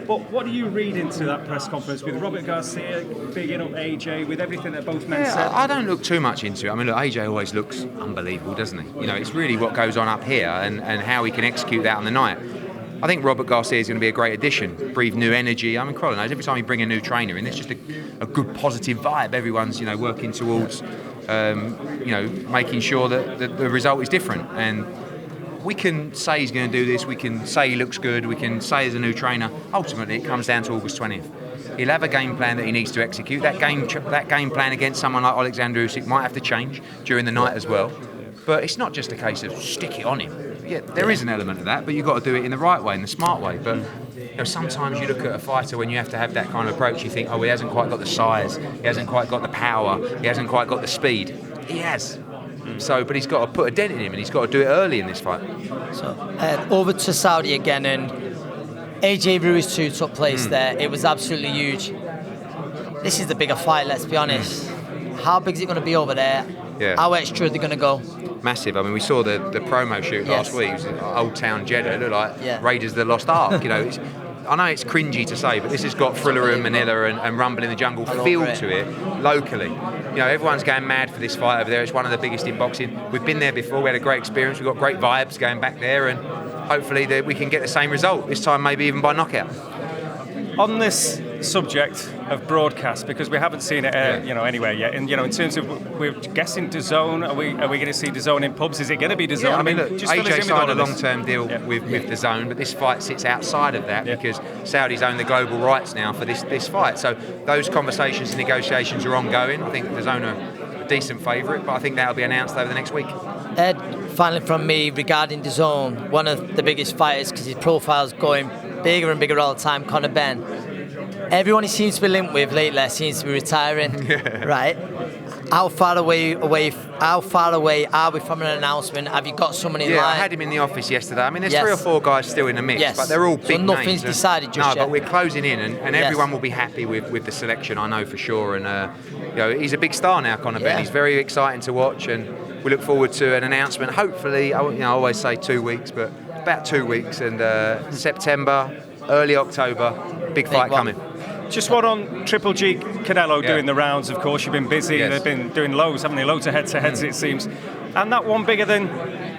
But what do you read into that press conference with Robert Garcia bigging up AJ, with everything that both men said? I don't look too much into it. I mean, look, AJ always looks unbelievable, doesn't he? You know, it's really what goes on up here and how he can execute that on the night. I think Robert Garcia is going to be a great addition, breathe new energy. I mean, Crolla knows every time you bring a new trainer in, it's just a good positive vibe. Everyone's, you know, working towards, you know, making sure that the result is different. And we can say he's going to do this, we can say he looks good, we can say there's a new trainer. Ultimately, it comes down to August 20th. He'll have a game plan that he needs to execute. That game plan against someone like Alexander Usyk might have to change during the night as well. But it's not just a case of stick it on him. Yeah, there is an element of that, but you've got to do it in the right way, in the smart way. But you know, sometimes you look at a fighter when you have to have that kind of approach, you think, oh, he hasn't quite got the size, he hasn't quite got the power, he hasn't quite got the speed. He has. So, but he's got to put a dent in him, and he's got to do it early in this fight. So, over to Saudi again, and AJ Ruiz 2 took place there. It was absolutely huge. This is the bigger fight, let's be honest. How big is it going to be over there? Yeah. How extra are they going to go? Massive. I mean, we saw the promo shoot last week. It was in Old Town Jeddah. It looked like Raiders of the Lost Ark. You know, I know it's cringy to say, but this has got Thriller and Manila and Rumble in the Jungle feel to it locally. You know, everyone's going mad for this fight over there. It's one of the biggest in boxing. We've been there before. We had a great experience. We've got great vibes going back there, and hopefully we can get the same result this time, maybe even by knockout. On this subject of broadcast, because we haven't seen it you know, anywhere yet, and you know, in terms of, we're guessing DAZN, are we going to see DAZN in pubs? Is it going to be DAZN? Yeah, I mean, look, just AJ signed a long-term deal with DAZN, but this fight sits outside of that because Saudis own the global rights now for this fight. So those conversations and negotiations are ongoing. I think DAZN are a decent favourite, but I think that'll be announced over the next week. Ed, finally from me regarding DAZN, one of the biggest fighters, because his profile's going bigger and bigger all the time, Conor Benn. Everyone he seems to be linked with lately seems to be retiring, right? How far away are we from an announcement? Have you got someone in line? I had him in the office yesterday. I mean, there's 3 or 4 guys still in the mix, but they're all big names. So nothing's decided just yet? No, but we're closing in, and everyone will be happy with the selection, I know for sure. And you know, he's a big star now, Conor Benn. He's very exciting to watch, and we look forward to an announcement. Hopefully, I always say 2 weeks, but about 2 weeks, and September, early October, big fight coming. Just one on Triple G, Canelo doing the rounds, of course. You've been busy. They've been doing loads, haven't they? Loads of head-to-heads, it seems. And that one bigger than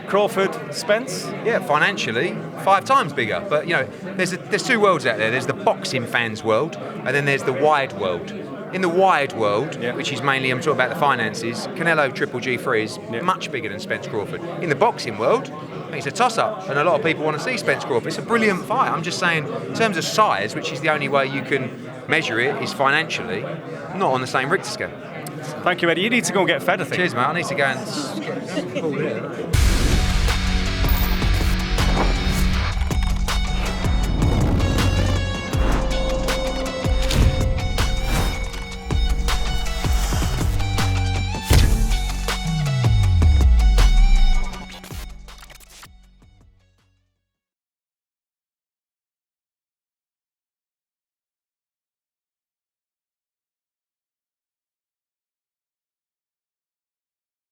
Crawford-Spence? Yeah, financially, 5 times bigger. But, you know, there's 2 worlds out there. There's the boxing fans world, and then there's the wide world. In the wide world, which is mainly, I'm talking about the finances, Canelo Triple G3 is much bigger than Spence Crawford. In the boxing world, it's a toss-up, and a lot of people want to see Spence Crawford. It's a brilliant fight. I'm just saying, in terms of size, which is the only way you can measure it, is financially, not on the same Richter scale. Thank you, Eddie. You need to go and get fed, I think. Cheers, mate. I need to go and...